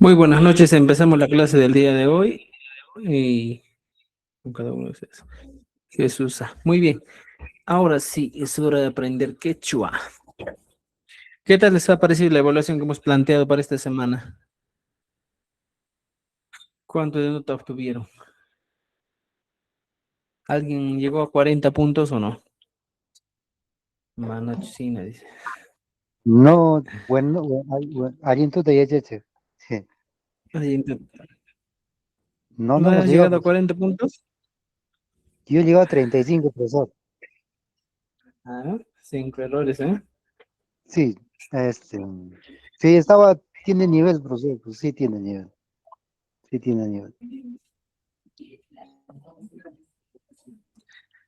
Muy buenas noches, empezamos la clase del día de hoy y con cada uno de ustedes. Jesús. Muy bien, ahora sí es hora de aprender quechua. ¿Qué tal les ha parecido la evaluación que hemos planteado para esta semana? ¿Cuánto de nota obtuvieron? ¿Alguien llegó a 40 puntos o no? Mano china, dice. No, aliento de yeche. ¿Alguien No, ¿No no hemos has llegado, llegado a profesor. 40 puntos? Yo he llegado a 35, profesor. Ah, 5 errores, ¿eh? Sí, este, sí, tiene nivel, profesor, pues sí tiene nivel, sí tiene nivel.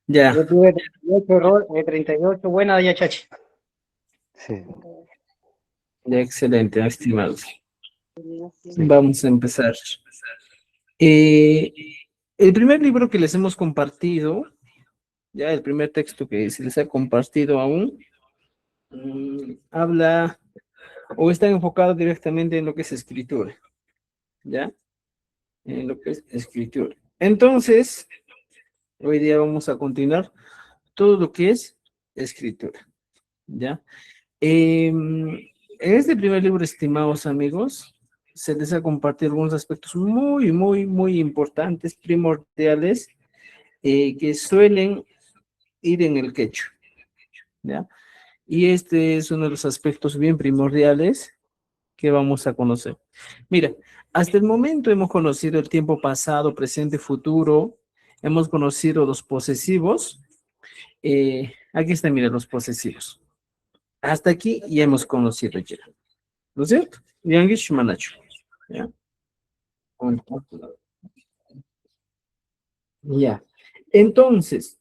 Ya, Yo tuve 38 error, 38 buena ya, chachi. Sí, ya, excelente, estimados. sí. Vamos a empezar. Eh, el primer libro que les hemos compartido, ya el primer texto que se les ha compartido aún, habla o está enfocado directamente en lo que es escritura, ¿ya? En lo que es escritura. Entonces, hoy día vamos a continuar todo lo que es escritura, ¿ya? En este primer libro, estimados amigos, se les ha compartido algunos aspectos muy importantes, primordiales, que suelen ir en el quechua, ¿ya? Y este es uno de los aspectos bien primordiales que vamos a conocer. Mira, hasta el momento hemos conocido el tiempo pasado, presente, futuro, hemos conocido los posesivos. Aquí están, mira, los posesivos. Hasta aquí ya hemos conocido ya, ¿no es cierto? Yangish Manacho. ¿Ya? Ya. Entonces,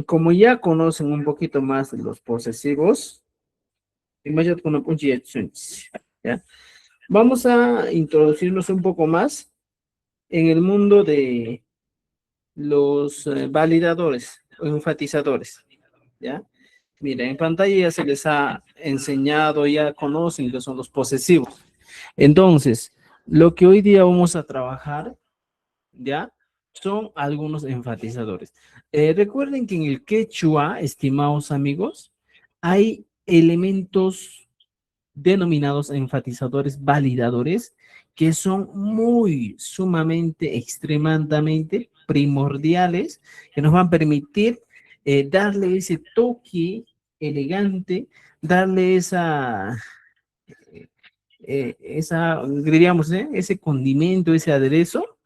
como ya conocen un poquito más de los posesivos, imagínate con una ¿ya? Vamos a introducirnos un poco más en el mundo de los validadores o enfatizadores, ¿ya? Mira, en pantalla ya se les ha enseñado, ya conocen que son los posesivos. Entonces, lo que hoy día vamos a trabajar, ¿ya? Son algunos enfatizadores. Recuerden que en el quechua, estimados amigos, hay elementos denominados enfatizadores validadores, que son muy sumamente, extremadamente primordiales, que nos van a permitir darle ese toque elegante, darle diríamos, ese condimento, ese aderezo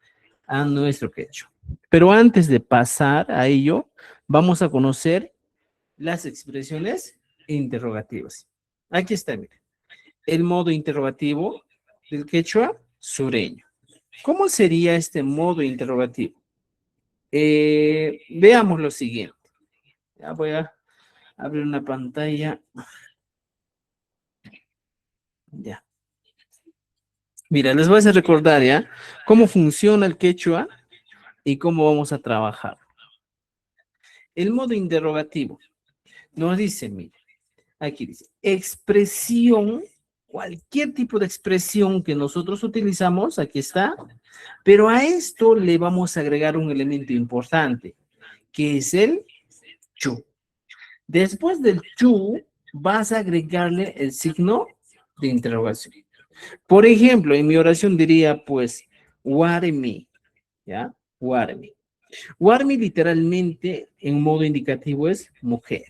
a nuestro quechua. Pero antes de pasar a ello, vamos a conocer las expresiones interrogativas. Aquí está, mire el modo interrogativo del quechua sureño. ¿Cómo sería este modo interrogativo? Veamos lo siguiente. Ya voy a abrir una pantalla. Ya. Mira, les voy a hacer recordar ya cómo funciona el quechua y cómo vamos a trabajar. El modo interrogativo nos dice, mire, aquí dice, expresión, cualquier tipo de expresión que nosotros utilizamos, aquí está, pero a esto le vamos a agregar un elemento importante, que es el chu. Después del chu, vas a agregarle el signo de interrogación. Por ejemplo, en mi oración diría, pues, warmi, ¿ya? Warmi. Warmi literalmente en modo indicativo es mujer.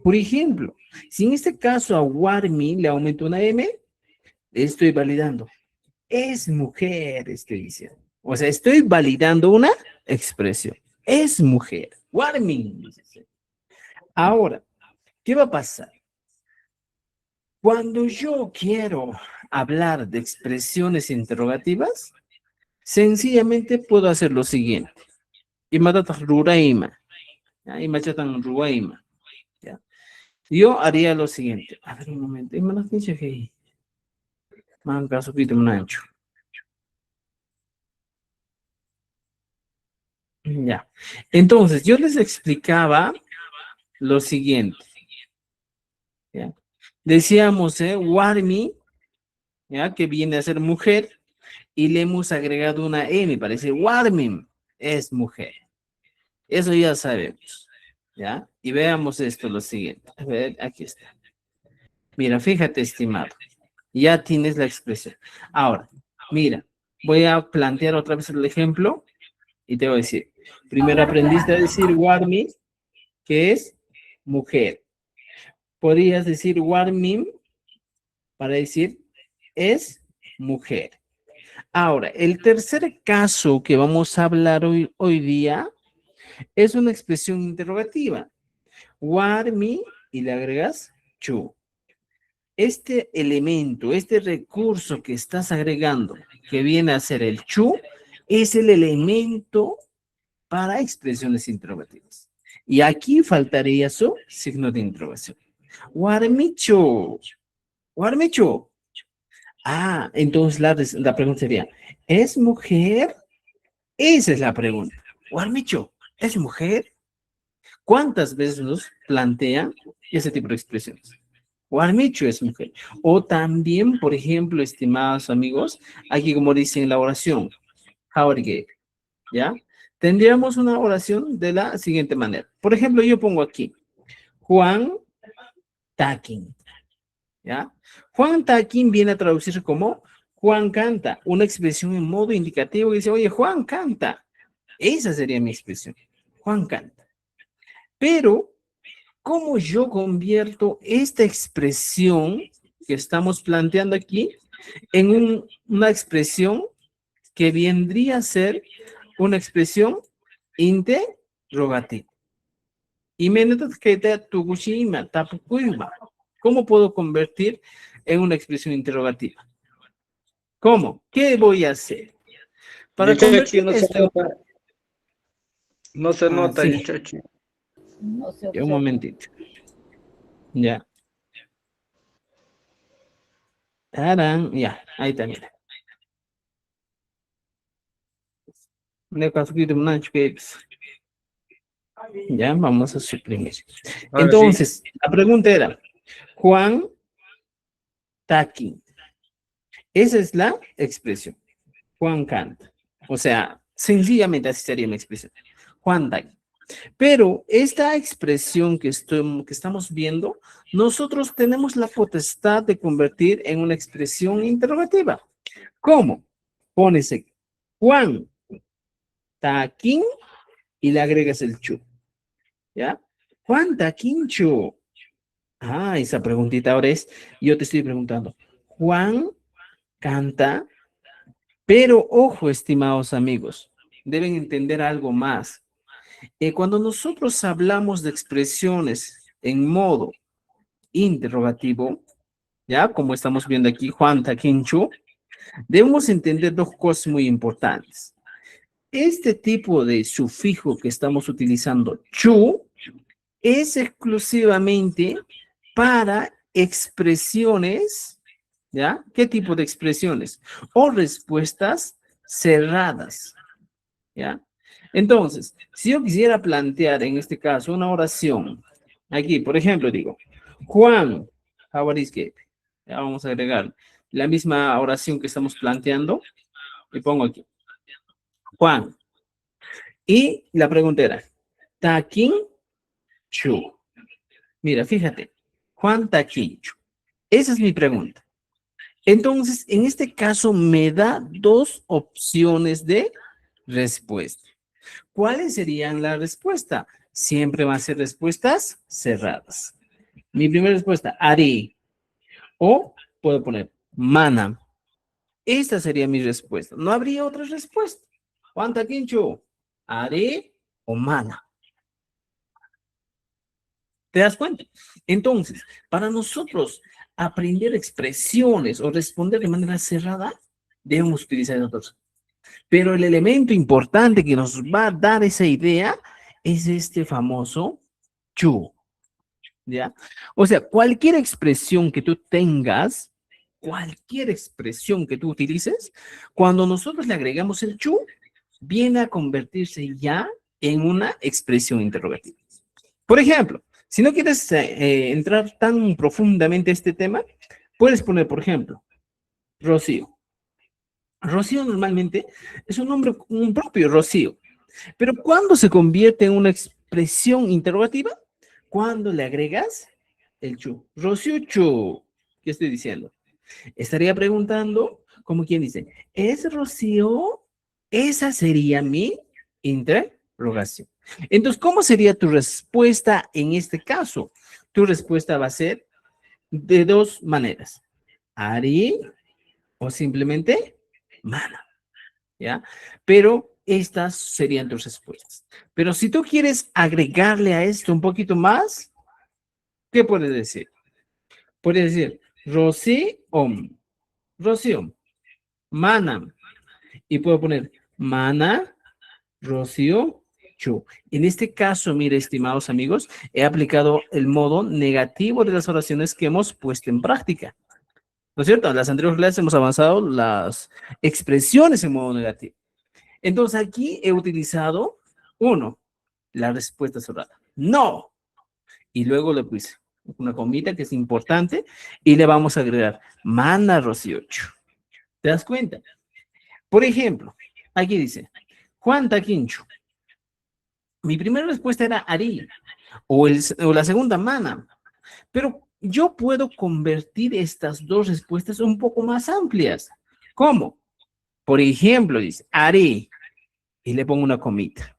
Por ejemplo, si en este caso a warmi le aumento una M, estoy validando. Es mujer, estoy diciendo. O sea, estoy validando una expresión. Es mujer. Warming. Ahora, ¿qué va a pasar? Cuando yo quiero hablar de expresiones interrogativas, sencillamente puedo hacer lo siguiente. Imatata ruraima. Imachatan ruaima. ¿Ya? Yo haría lo siguiente. A ver un momento. Imanat dice que manca su pito manancho. Ya. Entonces, yo les explicaba lo siguiente. ¿Ya? Decíamos, Warmi ¿ya? Que viene a ser mujer, y le hemos agregado una M, parece warming, es mujer. Eso ya sabemos, ¿ya? Y veamos esto, lo siguiente. A ver, aquí está. Mira, fíjate, estimado. Ya tienes la expresión. Ahora, mira, voy a plantear otra vez el ejemplo y te voy a decir. Primero aprendiste a decir warming, que es mujer. Podrías decir warming para decir es mujer. Ahora, el tercer caso que vamos a hablar hoy día es una expresión interrogativa. Warming y le agregas chu. Este elemento, este recurso que estás agregando, que viene a ser el chu, es el elemento para expresiones interrogativas. Y aquí faltaría su signo de interrogación. Warmicho. Warmicho. Ah, entonces la pregunta sería, ¿es mujer? Esa es la pregunta. Warmicho, ¿es mujer? ¿Cuántas veces nos plantean ese tipo de expresiones? Warmicho es mujer. O también, por ejemplo, estimados amigos, aquí como dice en la oración, Howard, ¿ya? Tendríamos una oración de la siguiente manera. Por ejemplo, yo pongo aquí, Juan Taquín, ¿ya? Juan Taquín viene a traducirse como Juan canta, una expresión en modo indicativo que dice, oye, Juan canta. Esa sería mi expresión, Juan canta. Pero, ¿cómo yo convierto esta expresión que estamos planteando aquí en una expresión que vendría a ser una expresión interrogativa? ¿Cómo puedo convertir en una expresión interrogativa? ¿Cómo? ¿Qué voy a hacer? Para Chachi, convertir no se esto... nota. No se nota, sí, Chachi. ya un momentito. Ya. Tarán, ya, ahí está, mira. Ya, vamos a suprimir. Ahora sí. Entonces, la pregunta era, Juan Taqui. Esa es la expresión. Juan canta. O sea, sencillamente así sería mi expresión. Juan Taqui. Pero esta expresión que estamos viendo, nosotros tenemos la potestad de convertir en una expresión interrogativa. ¿Cómo? Pones aquí, Juan Taquín y le agregas el chu. ¿Ya? Juan Taquincho. Ah, esa preguntita ahora es, yo te estoy preguntando, Juan canta, pero ojo, estimados amigos, deben entender algo más. Cuando nosotros hablamos de expresiones en modo interrogativo, ya como estamos viendo aquí, Juan Taquincho, debemos entender dos cosas muy importantes. Este tipo de sufijo que estamos utilizando, chu, es exclusivamente para expresiones, ¿ya? ¿Qué tipo de expresiones? O respuestas cerradas, ¿ya? Entonces, si yo quisiera plantear en este caso una oración, aquí, por ejemplo, digo, Juan, how is it? Ya vamos a agregar la misma oración que estamos planteando y pongo aquí, Juan. Y la pregunta era, ¿Taquín chu? Mira, fíjate, Juan Taquincho. Esa es mi pregunta. Entonces, en este caso me da dos opciones de respuesta. ¿Cuáles serían la respuesta? Siempre van a ser respuestas cerradas. Mi primera respuesta, Ari. O puedo poner mana. Esta sería mi respuesta. No habría otra respuesta. Juan Taquincho, Ari o mana. ¿Te das cuenta? Entonces, para nosotros aprender expresiones o responder de manera cerrada, debemos utilizar otros. Pero el elemento importante que nos va a dar esa idea es este famoso chu, ¿ya? O sea, cualquier expresión que tú tengas, cualquier expresión que tú utilices, cuando nosotros le agregamos el chu, viene a convertirse ya en una expresión interrogativa. Por ejemplo, si no quieres entrar tan profundamente a este tema, puedes poner, por ejemplo, Rocío. Rocío normalmente es un nombre un propio, Rocío. Pero ¿cuándo se convierte en una expresión interrogativa? Cuando le agregas el chu. Rocío chu. ¿Qué estoy diciendo? Estaría preguntando, como quien dice, ¿es Rocío? Esa sería mi interrogación. Entonces, ¿cómo sería tu respuesta en este caso? Tu respuesta va a ser de dos maneras. Ari o simplemente Mana. ¿Ya? Pero estas serían tus respuestas. Pero si tú quieres agregarle a esto un poquito más, ¿qué puedes decir? Puedes decir Rocío, Mana, y puedo poner Mana, Rocío, Chu. En este caso, mire, estimados amigos, he aplicado el modo negativo de las oraciones que hemos puesto en práctica. ¿No es cierto? En las anteriores clases hemos avanzado las expresiones en modo negativo. Entonces aquí he utilizado uno, la respuesta cerrada. No. Y luego le puse una comita que es importante y le vamos a agregar Mana Rocío. ¿Te das cuenta? Por ejemplo, aquí dice Juan Taquincho. Mi primera respuesta era Ari o la segunda Mana. Pero yo puedo convertir estas dos respuestas un poco más amplias. ¿Cómo? Por ejemplo, dice Ari y le pongo una comita.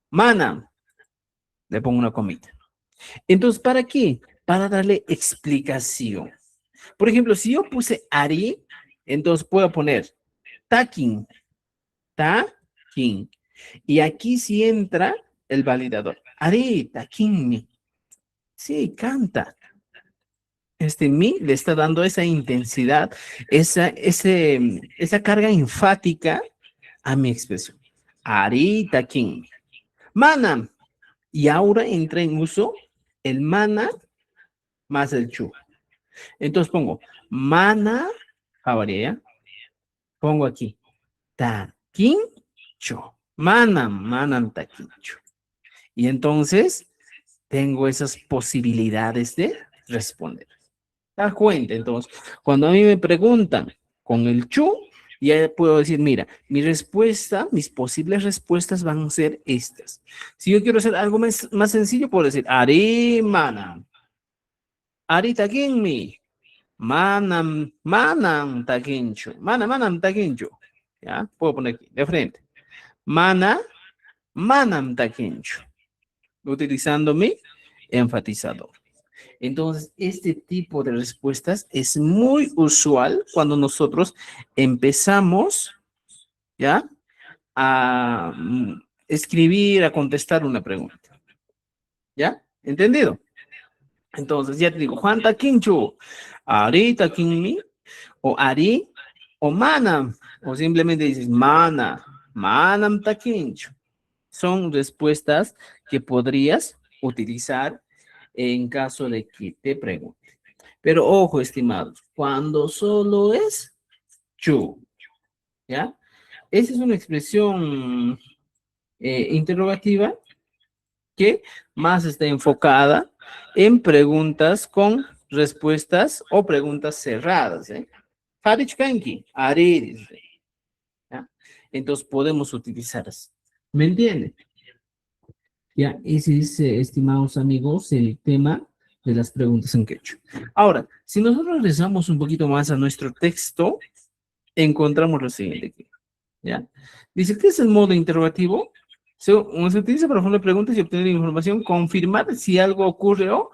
Mana, le pongo una comita. Entonces, ¿para qué? Para darle explicación. Por ejemplo, si yo puse Ari, entonces puedo poner Takin, Takin. Y aquí sí entra el validador. Ari, Takin, sí, canta. Este mi le está dando esa intensidad, esa carga enfática a mi expresión. Ari, Takin. Mana. Y ahora entra en uso el mana más el chu. Entonces pongo mana, javaría, pongo aquí taquincho, manam taquincho. Y entonces tengo esas posibilidades de responder. ¿Te das cuenta? Entonces, cuando a mí me preguntan con el chu, ya puedo decir, mira, mi respuesta, mis posibles respuestas van a ser estas. Si yo quiero hacer algo más sencillo, puedo decir, ari manam, ari taquinmi, manam taquincho, manam taquincho. ¿Ya? Puedo poner aquí, de frente. Manam taquincho. Utilizando mi enfatizador. Entonces, este tipo de respuestas es muy usual cuando nosotros empezamos, ¿ya? A escribir, a contestar una pregunta. ¿Ya? ¿Entendido? Entonces, ya te digo, Juan Taquincho, Ari Taquinmi, o Ari, o Manam, o simplemente dices Manam Taquincho. Son respuestas que podrías utilizar en caso de que te pregunte. Pero ojo, estimados, cuando solo es chu, ¿ya? Esa es una expresión interrogativa que más está enfocada en preguntas con respuestas o preguntas cerradas, ¿eh? Harichkanki, Ari, ¿ya? Entonces podemos utilizar así. ¿Me entienden? Ya, ese es, estimados amigos, el tema de las preguntas en quechua. Ahora, si nosotros regresamos un poquito más a nuestro texto, encontramos lo siguiente aquí, ¿ya? Dice, ¿qué es el modo interrogativo? Se utiliza para formular preguntas y obtener información, confirmar si algo ocurre o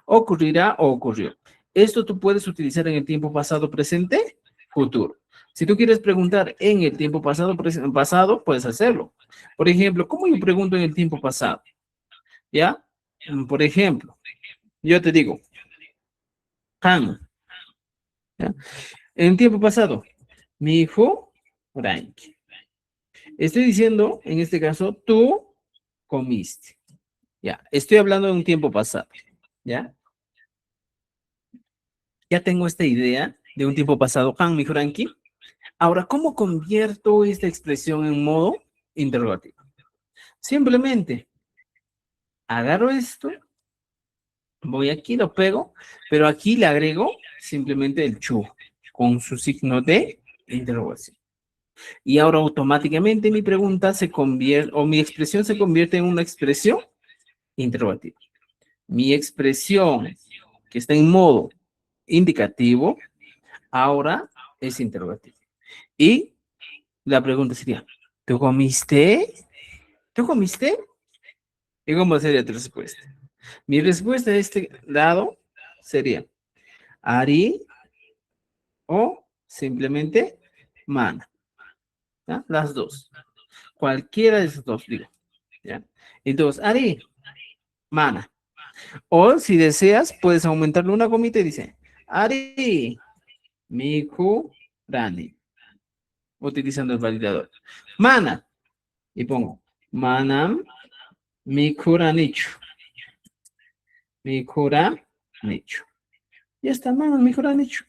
ocurrirá o ocurrió. Esto tú puedes utilizar en el tiempo pasado, presente, futuro. Si tú quieres preguntar en el tiempo pasado, pasado, puedes hacerlo. Por ejemplo, ¿cómo yo pregunto en el tiempo pasado? ¿Ya? Por ejemplo, yo te digo, Han, ¿ya? En el tiempo pasado, mi hijo, Frank. Estoy diciendo, en este caso, tú comiste. Ya, estoy hablando de un tiempo pasado. ¿Ya? Ya tengo esta idea de un tiempo pasado, Han, mi Frankie. Ahora, ¿cómo convierto esta expresión en modo interrogativo? Simplemente agarro esto, voy aquí, lo pego, pero aquí le agrego simplemente el chu. con su signo de interrogación. Y ahora automáticamente mi pregunta se convierte, o mi expresión se convierte en una expresión interrogativa. Mi expresión que está en modo indicativo, ahora es interrogativa. Y la pregunta sería, ¿tú comiste? ¿Tú comiste? ¿Y cómo sería tu respuesta? Mi respuesta de este lado sería, Ari o simplemente Mana. ¿Ya? Las dos. Cualquiera de esos dos, digo. ¿Ya? Entonces, Ari, Mana. O si deseas, puedes aumentarle una comita y dice, Ari, Miku, Rani. Utilizando el validador. Mana. Y pongo, Manam, Mikura Nichu. Mikura Nichu. Ya está, Manam, Mikura Nichu.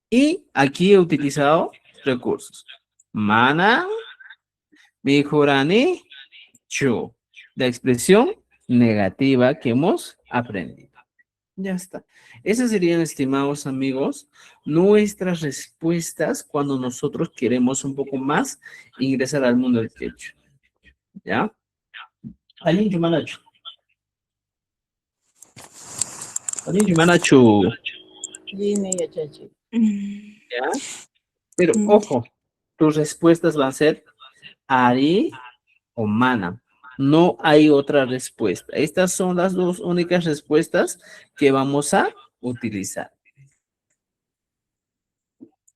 Y aquí he utilizado recursos. Mana, Mikura Nichu. La expresión negativa que hemos aprendido. Ya está. Esas serían, estimados amigos, nuestras respuestas cuando nosotros queremos un poco más ingresar al mundo del quechua. ¿Ya? Alin Jumanachu. Alin Jumanachu. Dime, ya, chachi. ¿Ya? Pero ojo, tus respuestas van a ser Ari o Mana. No hay otra respuesta. Estas son las dos únicas respuestas que vamos a utilizar.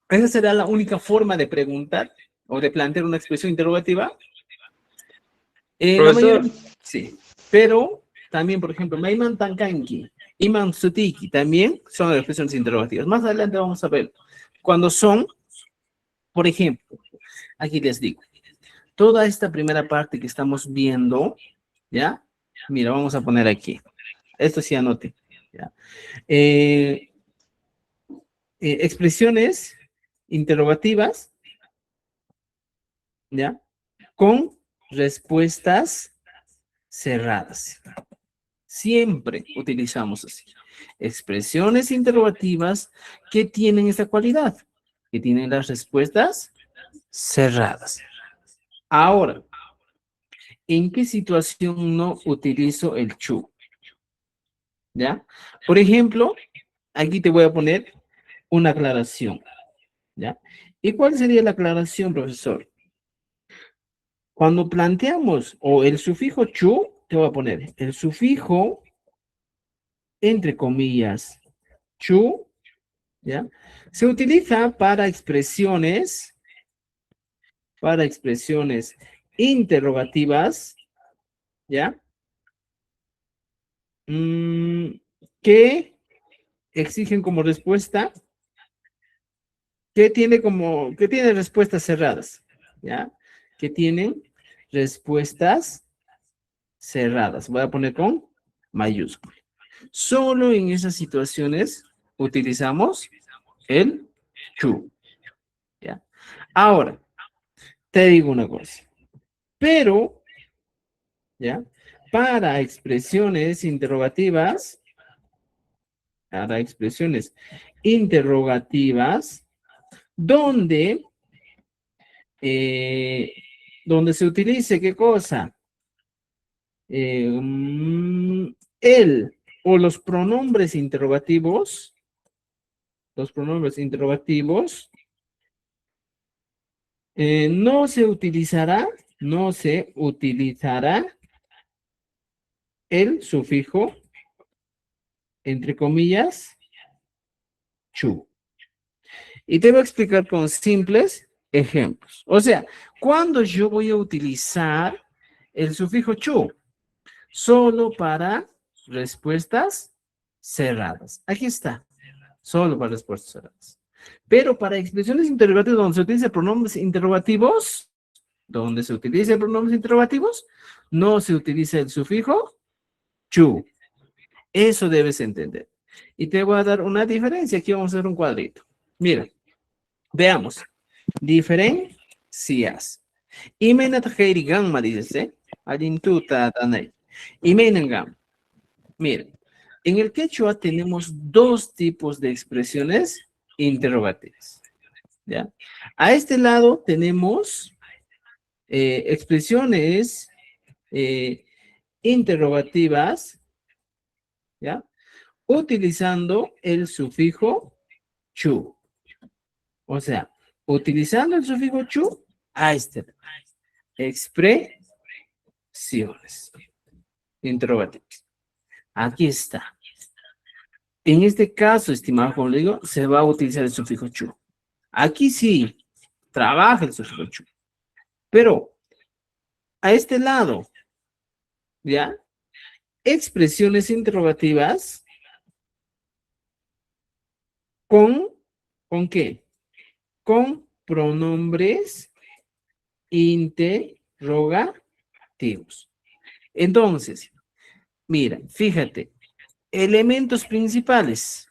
Esa será la única forma de preguntar o de plantear una expresión interrogativa. Profesor. Sí, pero también, por ejemplo, Maiman Tankanki, Iman Sutiki, también son expresiones interrogativas. Más adelante vamos a ver cuando son, por ejemplo, aquí les digo, toda esta primera parte que estamos viendo, ¿ya? Mira, vamos a poner aquí. Esto sí anote, ¿ya? Expresiones interrogativas, ¿ya? Con respuestas cerradas. Siempre utilizamos así. Expresiones interrogativas que tienen esta cualidad, que tienen las respuestas cerradas. Ahora, ¿en qué situación no utilizo el chu? ¿Ya? Por ejemplo, aquí te voy a poner una aclaración. ¿Ya? ¿Y cuál sería la aclaración, profesor? Cuando planteamos, o el sufijo chu, te voy a poner el sufijo, entre comillas, chu, ¿ya? Se utiliza para expresiones interrogativas, ¿ya? Que exigen como respuesta, que tiene respuestas cerradas, ¿ya? Que tienen respuestas cerradas. Voy a poner con mayúscula. Solo en esas situaciones utilizamos el chu, ¿ya? Ahora, te digo una cosa, pero, ¿ya? Para expresiones interrogativas, donde se utilice, ¿qué cosa? El o los pronombres interrogativos, no se utilizará el sufijo, entre comillas, chu. Y te voy a explicar con simples ejemplos. O sea, ¿cuándo yo voy a utilizar el sufijo chu? Solo para respuestas cerradas. Aquí está. Solo para respuestas cerradas. Pero para expresiones interrogativas donde se utilice pronombres interrogativos, no se utiliza el sufijo chu. Eso debes entender. Y te voy a dar una diferencia. Aquí vamos a hacer un cuadrito. Mira, veamos. Diferencias. Imenat heiri gamma, dices, Alintuta tanay. Imenan gamma. Mira, en el quechua tenemos dos tipos de expresiones interrogativas. ¿Ya? A este lado tenemos expresiones interrogativas, ¿ya? Utilizando el sufijo chu. O sea, utilizando el sufijo chu, a este lado. Expresiones interrogativas. Aquí está. En este caso, estimado, como le digo, se va a utilizar el sufijo chu. Aquí sí, trabaja el sufijo chu. Pero, a este lado, ¿ya? Expresiones interrogativas ¿con qué? Con pronombres interrogativos. Entonces, mira, fíjate, elementos principales.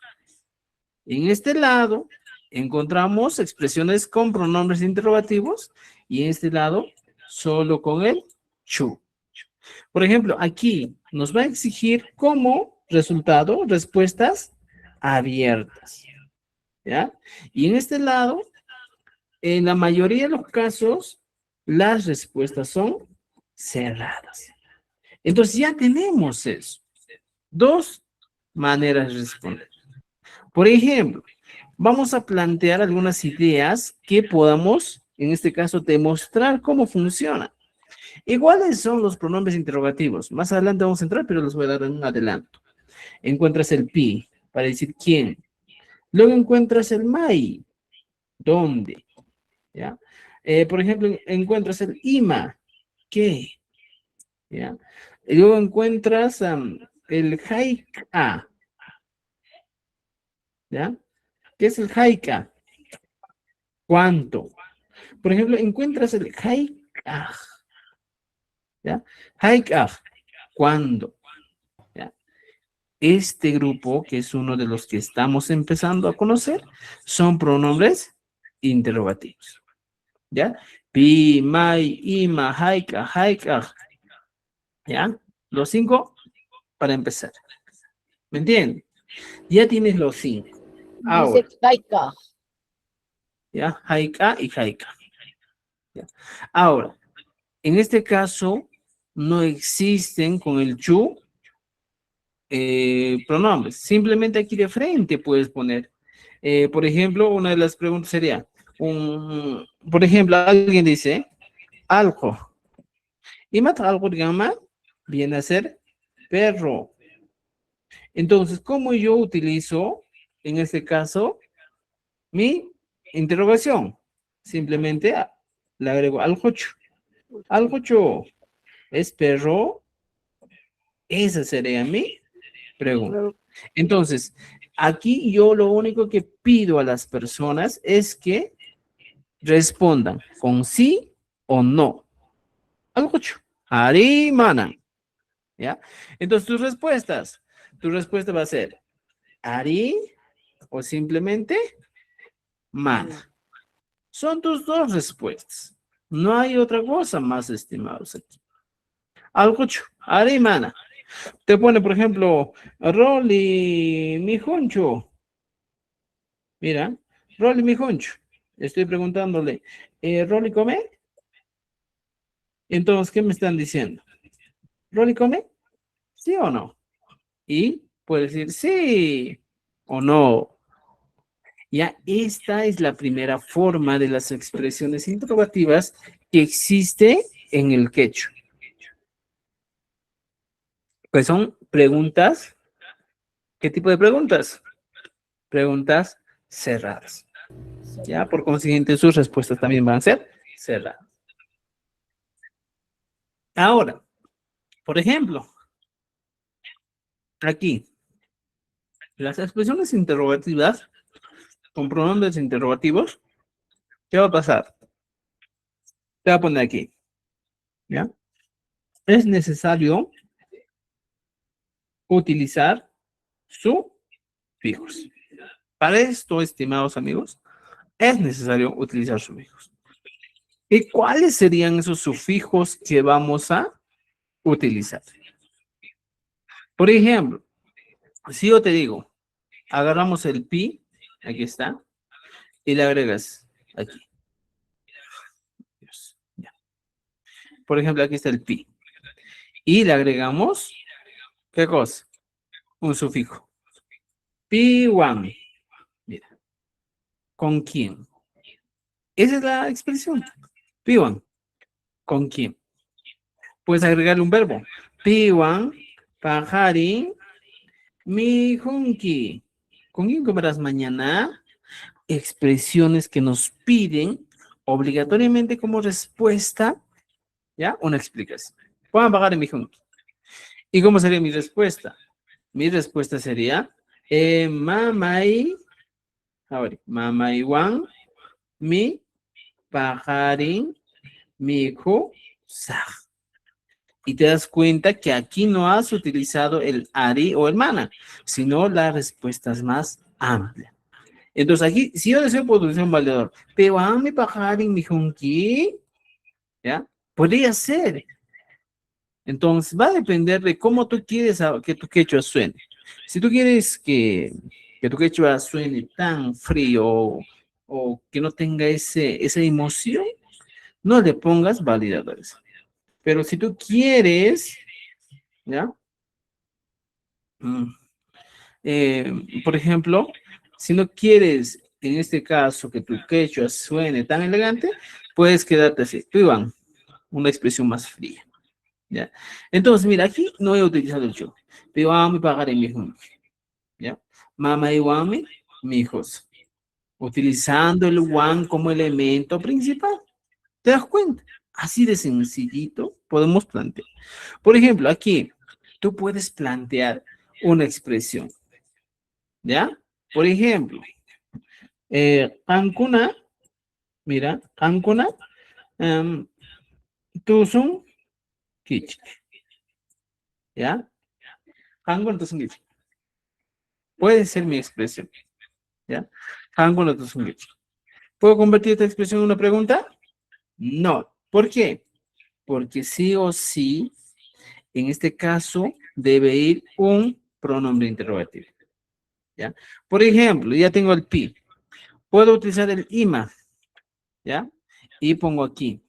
En este lado encontramos expresiones con pronombres interrogativos y en este lado solo con el chu. Por ejemplo, aquí nos va a exigir como resultado respuestas abiertas. ¿Ya? Y en este lado, en la mayoría de los casos, las respuestas son cerradas. Entonces ya tenemos eso. Dos maneras de responder. Por ejemplo, vamos a plantear algunas ideas que podamos, en este caso, demostrar cómo funciona. ¿Cuáles son los pronombres interrogativos? Más adelante vamos a entrar, pero los voy a dar en un adelanto. Encuentras el pi para decir quién. Luego encuentras el mai, ¿dónde? ¿Ya? Por ejemplo, encuentras el ima, ¿qué? ¿Ya? Y luego encuentras el haika, ¿ya? ¿Qué es el haika? ¿Cuánto? Por ejemplo, encuentras el haika, ¿ya? Haika, ¿cuándo? ¿Ya? Este grupo, que es uno de los que estamos empezando a conocer, son pronombres interrogativos. ¿Ya? Pi, mai, ima, haika, haika. ¿Ya? Los 5 para empezar. ¿Me entienden? Ya tienes los 5. Ahora, Dice Kaika. ¿ya? Haika y haika. ¿Ya? Ahora, en este caso, no existen con el chu pronombres. Simplemente aquí de frente puedes poner. Por ejemplo, una de las preguntas sería, por ejemplo, alguien dice, algo. Y mata algo, digamos, viene a ser perro. Entonces, ¿cómo yo utilizo, en este caso, mi interrogación? Simplemente le agrego algo. Algo es perro. Esa sería mi pregunta. Entonces, aquí yo lo único que pido a las personas es que respondan con sí o no. Algo. Ari, mana. ¿Ya? Entonces, tu respuesta va a ser Ari o simplemente mana. Son tus dos respuestas. No hay otra cosa más, estimados aquí. Algo, Ari, mana. Te pone, por ejemplo, Rolly, mi joncho. Mira, Rolly, mi joncho. Estoy preguntándole, ¿Rolly come? Entonces, ¿qué me están diciendo? ¿Rolly come? ¿Sí o no? Y puede decir sí o no. Ya, esta es la primera forma de las expresiones interrogativas que existe en el quechua. Pues son preguntas. ¿Qué tipo de preguntas? Preguntas cerradas. Ya, por consiguiente, sus respuestas también van a ser cerradas. Ahora, por ejemplo, aquí, las expresiones interrogativas con pronombres interrogativos, ¿qué va a pasar? Te voy a poner aquí, ¿ya? Es necesario utilizar sufijos. Para esto, estimados amigos, es necesario utilizar sufijos. ¿Y cuáles serían esos sufijos que vamos a utilizar? Por ejemplo, si yo te digo, agarramos el pi, aquí está, y le agregas aquí. Ya. Por ejemplo, aquí está el pi. Y le agregamos, ¿qué cosa? Un sufijo. P1. Mira. ¿Con quién? Esa es la expresión. P1. ¿Con quién? Puedes agregarle un verbo. P1, pajarín, mi junki. ¿Con quién comerás mañana? Expresiones que nos piden obligatoriamente como respuesta, ¿ya? Una explicación. Puedan pagar en mi junki. ¿Y cómo sería mi respuesta? Mi respuesta sería, mamai, a ver, mamai wan, mi pajarín, mi hijo, saj. Y te das cuenta que aquí no has utilizado el ari o el mana, sino la respuesta es más amplia. Entonces aquí, si yo deseo, puedo utilizar un validador. Pero a mi pajarín, mi junki, ¿ya? Podría ser. Entonces va a depender de cómo tú quieres que tu quechua suene. Si tú quieres que tu quechua suene tan frío o que no tenga esa emoción, no le pongas validadores. Pero si tú quieres, ¿ya? Por ejemplo, si no quieres, en este caso, que tu quechua suene tan elegante, puedes quedarte así. Piban, una expresión más fría. ¿Ya? Entonces, mira, aquí no he utilizado el yo. Piban, pagaré mi hijo. ¿Ya? Mama y wami, mi hijos. Utilizando el one como elemento principal. ¿Te das cuenta? Así de sencillito podemos plantear. Por ejemplo, aquí tú puedes plantear una expresión. ¿Ya? Por ejemplo, Cancuna, mira, Cancuna, Tusun, Kich. ¿Ya? Cancuna, Tusun, Kich. Puede ser mi expresión. ¿Ya? Cancuna, Tusun, Kich. ¿Puedo convertir esta expresión en una pregunta? No. ¿Por qué? Porque sí o sí, en este caso, debe ir un pronombre interrogativo. ¿Ya? Por ejemplo, ya tengo el pi. Puedo utilizar el ima. ¿Ya? Y pongo aquí.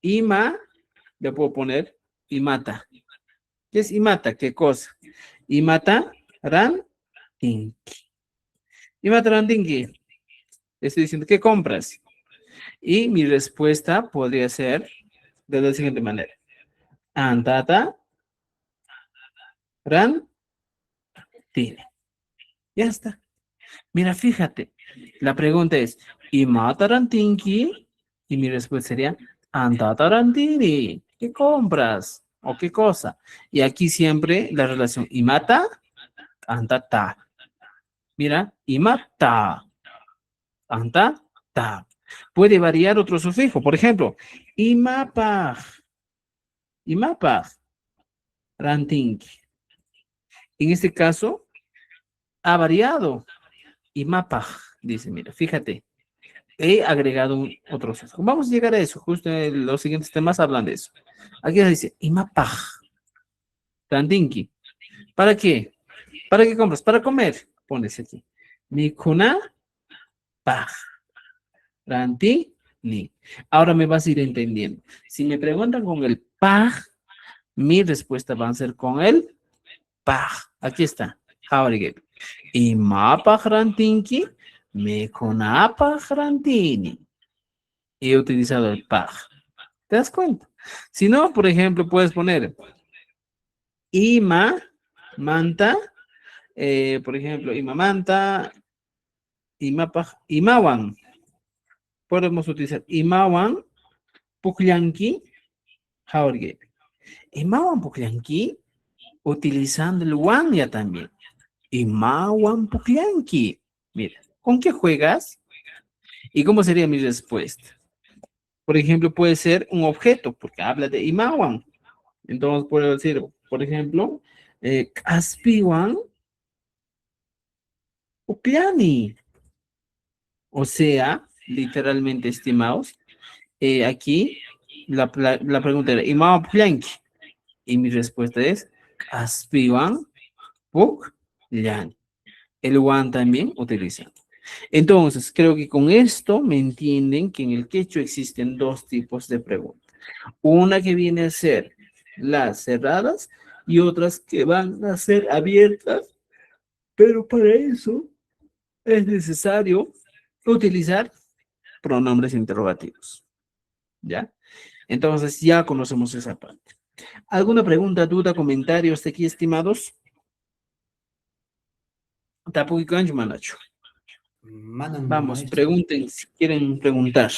Ima, le puedo poner imata. ¿Qué es imata? ¿Qué cosa? Imata rantinki. Imata rantinki. Estoy diciendo, ¿qué compras? Y mi respuesta podría ser de la siguiente manera. Antata rantini. Ya está. Mira, fíjate. La pregunta es, ¿imata rantinki? Y mi respuesta sería, Antata rantini. ¿Qué compras? ¿O qué cosa? Y aquí siempre la relación imata, antata. Mira, imata, antata. Puede variar otro sufijo. Por ejemplo, imapaj, imapaj, rantinki. En este caso, ha variado. Imapaj, dice, mira, fíjate. He agregado otro sufijo. Vamos a llegar a eso. Justo en los siguientes temas hablan de eso. Aquí dice, imapaj, rantinki. ¿Para qué? ¿Para qué compras? Para comer. Pones aquí. Mikuna paj. Ranti ni. Ahora me vas a ir entendiendo. Si me preguntan con el paj, mi respuesta va a ser con el paj. Aquí está. Ahora y ma paj rantinki, mikuna paj rantini. He utilizado el paj. ¿Te das cuenta? Si no, por ejemplo, puedes poner ima manta. Por ejemplo, imamanta, imawan. Podemos utilizar imawan, pukllanki, jaurge. Imawan pukllanki, utilizando el wan ya también. Imawan pukllanki. Mira, ¿con qué juegas? ¿Y cómo sería mi respuesta? Por ejemplo, puede ser un objeto, porque habla de imawan. Entonces puedo decir, por ejemplo, Caspiwan puklani. O sea, literalmente, estimados, aquí la pregunta era, ¿Imam Plank? Y mi respuesta es, Aspiwan Puk Yan. El one también utiliza. Entonces, creo que con esto me entienden que en el quechua existen dos tipos de preguntas. Una que viene a ser las cerradas y otras que van a ser abiertas, pero para eso es necesario utilizar pronombres interrogativos. ¿Ya? Entonces ya conocemos esa parte. ¿Alguna pregunta, duda, comentario hasta aquí, estimados? Tapuy Ganj, Manacho. Vamos, pregunten si quieren preguntar.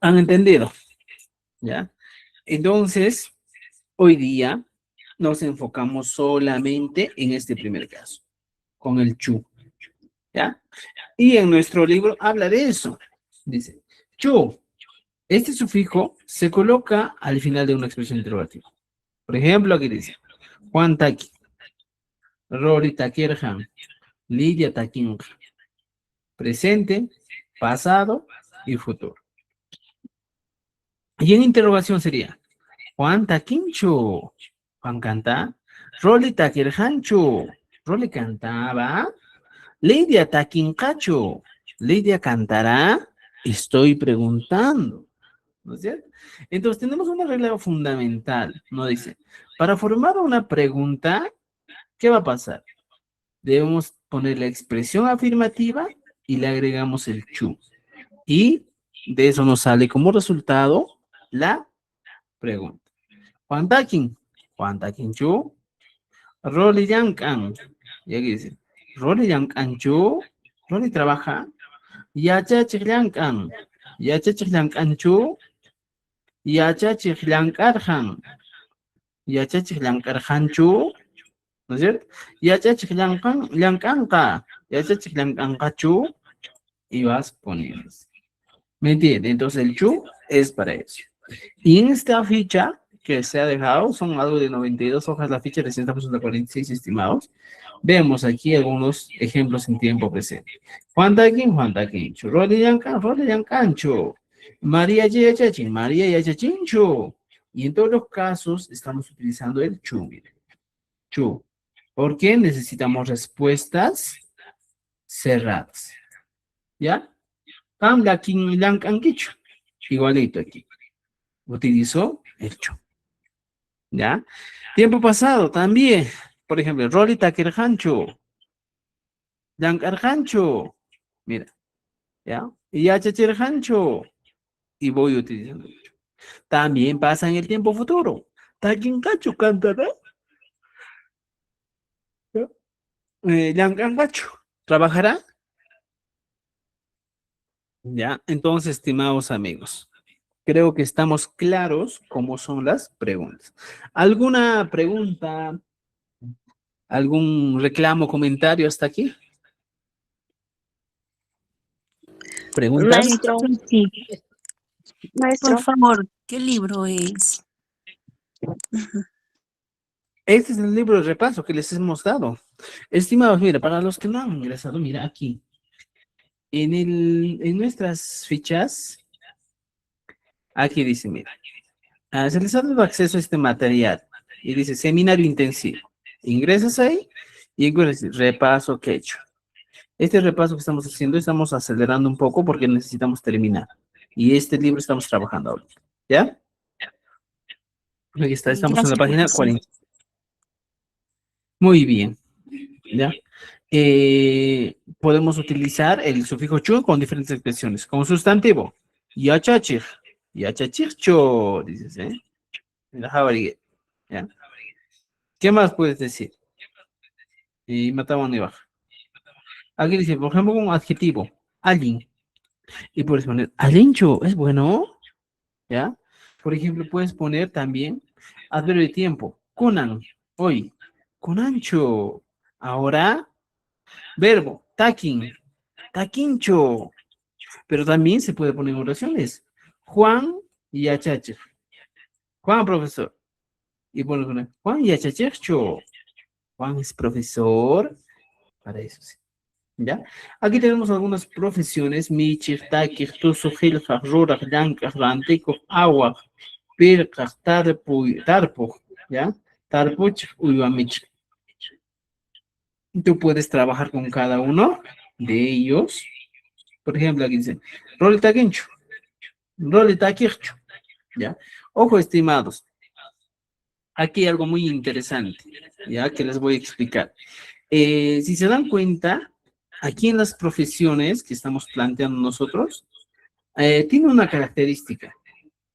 ¿Han entendido? ¿Ya? Entonces, hoy día nos enfocamos solamente en este primer caso, con el chu. ¿Ya? Y en nuestro libro habla de eso. Dice, chu, este sufijo se coloca al final de una expresión interrogativa. Por ejemplo, aquí dice, Juan Taki, Rory Takirhan, Lidia Takin, presente, pasado y futuro. Y en interrogación sería, Juan Takincho, Juan canta, Roly Takirhancho, Roly cantaba, Lidia Takincacho, Lidia cantará, estoy preguntando. ¿No es cierto? Entonces tenemos una regla fundamental, ¿no? Dice, para formar una pregunta, ¿qué va a pasar? Debemos poner la expresión afirmativa y le agregamos el chu. Y de eso nos sale como resultado la pregunta. Juan Takin chu, Rolly Yankan. Y aquí dice, Rolly Yankan chu, Rolly trabaja, Yachachik Yankan, Yachachik Yankan chu, Yachachik Yankarhan, Yachachik Yankarhan chu, ¿no es cierto? Yachachik Yankanka, Yachachik Yankanka chu, y vas poniendo. ¿Me entiendes? Entonces el chu es para eso. Y en esta ficha que se ha dejado, son algo de 92 hojas la ficha, recién estamos en la 46 estimados. Vemos aquí algunos ejemplos en tiempo presente. Juan Takin, chu. Rode Yancancho. María Yachachin, María Yachachincho. Y en todos los casos estamos utilizando el chu, miren. Chu. Porque necesitamos respuestas cerradas. ¿Ya? Igualito aquí. Utilizó el chu. ¿Ya? Tiempo pasado también. Por ejemplo, Rolly Takerhancho. Yankarhancho. Mira. ¿Ya? Y Yachachirhancho. Y voy utilizando el chu. También pasa en el tiempo futuro. Takinkacho cantará. ¿Ya? Yankarhacho. ¿Trabajará? ¿Ya? Entonces, estimados amigos, creo que estamos claros cómo son las preguntas. ¿Alguna pregunta? ¿Algún reclamo, comentario hasta aquí? ¿Preguntas? Maestro, sí. Por Maestro, favor, ¿qué libro es? Este es el libro de repaso que les hemos dado. Estimados, mira, para los que no han ingresado, mira aquí. En nuestras fichas, aquí dice, mira, se les ha dado acceso a este material y dice seminario intensivo. Ingresas ahí y encuentras repaso que he hecho. Este repaso que estamos haciendo, estamos acelerando un poco porque necesitamos terminar. Y este libro estamos trabajando ahorita. ¿Ya? Aquí está, estamos en la Gracias, página profesor. 40. Muy bien. ¿Ya? Podemos utilizar el sufijo chu con diferentes expresiones. Como sustantivo, yachachir, yachachircho, dices, ¿eh? Mira, jabalí, ¿ya? ¿Qué más puedes decir? Y mataban y baja. Aquí dice, por ejemplo, un adjetivo, alguien. Y puedes poner, alincho, ¿es bueno? ¿Ya? Por ejemplo, puedes poner también adverbio de tiempo, conan, hoy, conancho. Ahora, verbo, takin, taquincho. Pero también se puede poner en oraciones. Juan y Achache. Juan, profesor. Y poner Juan y Achachecho. Juan es profesor. Para eso sí. ¿Ya? Aquí tenemos algunas profesiones. Michir, Takir, Tuso, Gilja, Rura, Yanka, Rantico, Agua, Pirca, Tarpu, ¿ya? Tarpuch, Uyamich. Tú puedes trabajar con cada uno de ellos. Por ejemplo, aquí dice, rolita quincho, rolita quircho, ¿ya? Ojo, estimados, aquí hay algo muy interesante, ¿ya? Que les voy a explicar. Si se dan cuenta, aquí en las profesiones que estamos planteando nosotros, tiene una característica,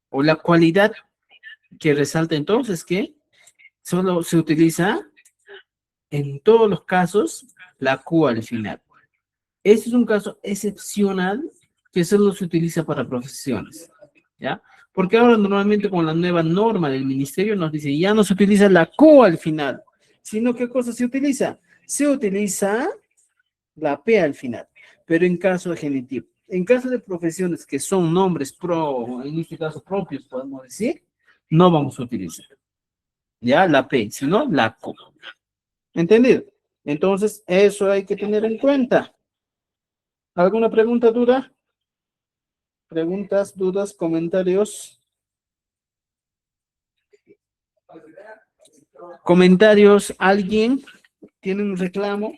o la cualidad que resalta entonces que solo se utiliza en todos los casos la Q al final. Este es un caso excepcional que solo se utiliza para profesiones, ¿ya? Porque ahora normalmente con la nueva norma del ministerio nos dice, ya no se utiliza la Q al final, sino ¿qué cosa se utiliza? Se utiliza la P al final, pero en caso de genitivo. En caso de profesiones que son nombres en este caso propios, podemos decir, no vamos a utilizar, ¿ya? La P, sino la Q. ¿Entendido? Entonces, eso hay que tener en cuenta. ¿Alguna pregunta, duda? ¿Preguntas, dudas, comentarios? ¿Comentarios? ¿Alguien tiene un reclamo?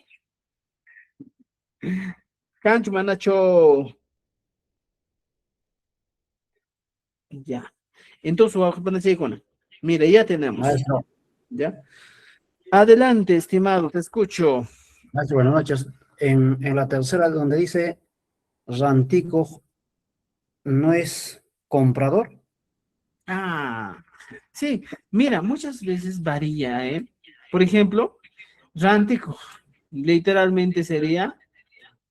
Cancho, Manacho. Ya. Entonces, vamos a poner con. Mire, ya tenemos. Maestro, ¿Ya? Adelante, estimado, te escucho. maestro, buenas noches. En la tercera, donde dice Rantico no es comprador. Ah, sí, mira, muchas veces varía, ¿eh? Por ejemplo, Rántico, literalmente sería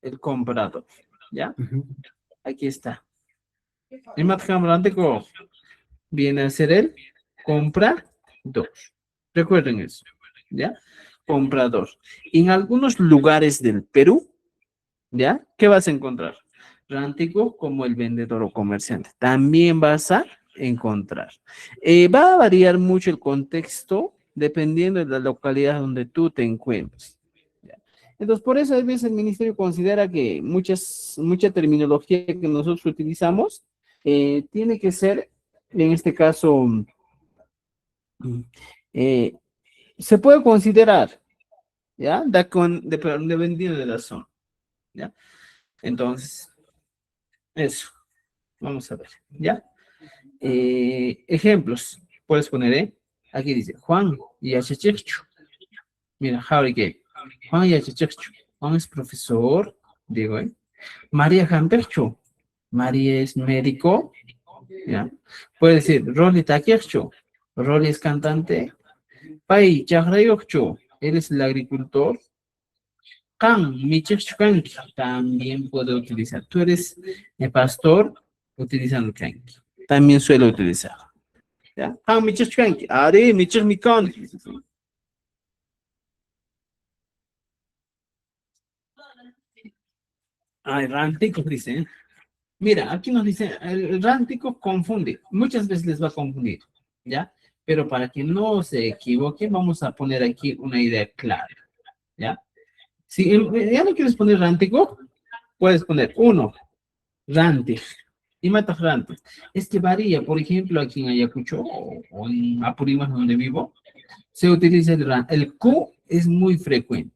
el comprador, ¿ya? Ujú. Aquí está. El Matham Rántico viene a ser el comprador. Recuerden eso, ¿ya? Comprador. En algunos lugares del Perú, ¿ya? ¿Qué vas a encontrar? Rántico como el vendedor o comerciante. También vas a encontrar. Va a variar mucho el contexto dependiendo de la localidad donde tú te encuentres. ¿Ya? Entonces, por eso a veces el ministerio considera que mucha terminología que nosotros utilizamos tiene que ser, en este caso, eh, se puede considerar, ¿ya? Dependiendo de la zona, ¿ya? Entonces, eso. Vamos a ver, ¿ya? Ejemplos. Puedes poner, aquí dice, Juan Yachachichu. Mira, Jaurique. Juan Yachachichu. Juan es profesor, digo, María Jamperchu. María es médico, ¿ya? Puede decir, Rolly Taquerchu. Rolly es cantante. Pai Chagrayokchu. Él es el agricultor. Kan, Michachkanki. También puede utilizar. Tú eres el pastor utilizando kanki. También suelo utilizar. ¿Ya? Ah, Michachkanki. Are, Michachmikanki. Ay, rántico dice. Mira, aquí nos dice, el rántico confunde. Muchas veces les va a confundir. ¿Ya? Pero para que no se equivoque, vamos a poner aquí una idea clara. ¿Ya? Si ya no quieres poner rántico, puedes poner uno, rántico. Y matas rántico. Es que varía, por ejemplo, aquí en Ayacucho o en Apurímac, donde vivo, se utiliza el Q, es muy frecuente.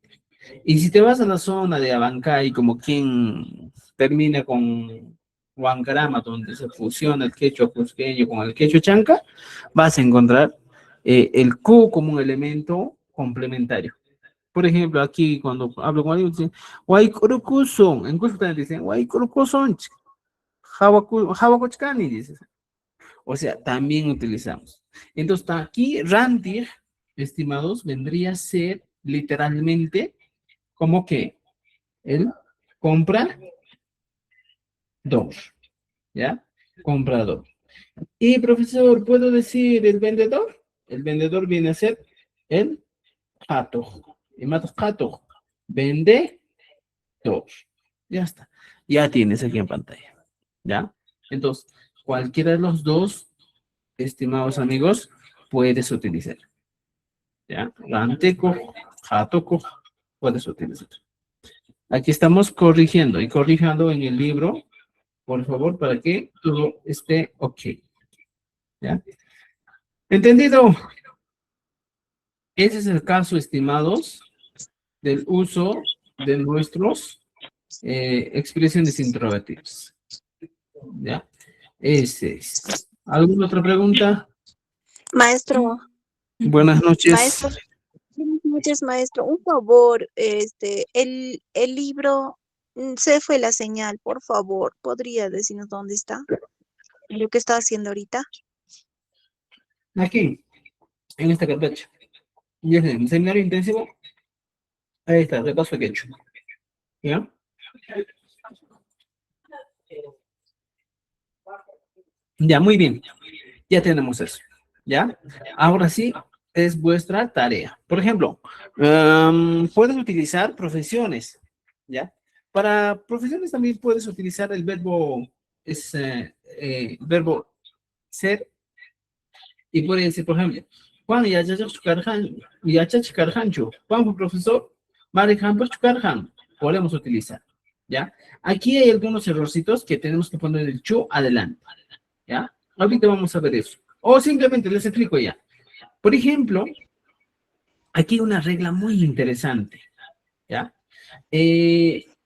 Y si te vas a la zona de Abancay, como quien termina con Huancarama, donde se fusiona el quechua cusqueño con el quechua chanca, vas a encontrar el Q como un elemento complementario. Por ejemplo, aquí cuando hablo con alguien, dicen, Huaycurucuson, en Cusco también dicen, Huaycurucuson, Hawakuchkani, dices. O sea, también utilizamos. Entonces, aquí Randir, estimados, vendría a ser literalmente como que él compra dos, ¿ya? Comprador. Y profesor, ¿puedo decir el vendedor? El vendedor viene a ser el jato. Y matas jato. Vende dos. Ya está. Ya tienes aquí en pantalla. ¿Ya? Entonces, cualquiera de los dos, estimados amigos, puedes utilizar. ¿Ya? Ranteco, jatoco, puedes utilizar. Aquí estamos corrigiendo y corrigiendo en el libro, por favor, para que todo esté ok. ¿Ya? ¿Entendido? Ese es el caso, estimados, del uso de nuestros expresiones interrogativas. ¿Ya? Ese es. ¿Alguna otra pregunta? Maestro, Buenas noches. maestro, buenas noches, maestro. Un favor, el libro, se fue la señal, por favor. ¿Podría decirnos dónde está? Lo que está haciendo ahorita. Aquí, en esta carpeta. Y es el seminario intensivo. Ahí está, repaso que he hecho. ¿Ya? Ya, muy bien. Ya tenemos eso. ¿Ya? Ahora sí, es vuestra tarea. Por ejemplo, puedes utilizar profesiones. ¿Ya? Para profesiones también puedes utilizar el verbo ser. Y puede decir, por ejemplo, Juan Yachachkarhancho. Juan fue profesor, Marijan Chukarhan. Podemos utilizar. ¿Ya? Aquí hay algunos errorcitos que tenemos que poner el chu adelante. ¿Ya? Ahorita vamos a ver eso. O simplemente les explico ya. Por ejemplo, aquí hay una regla muy interesante. ¿Ya?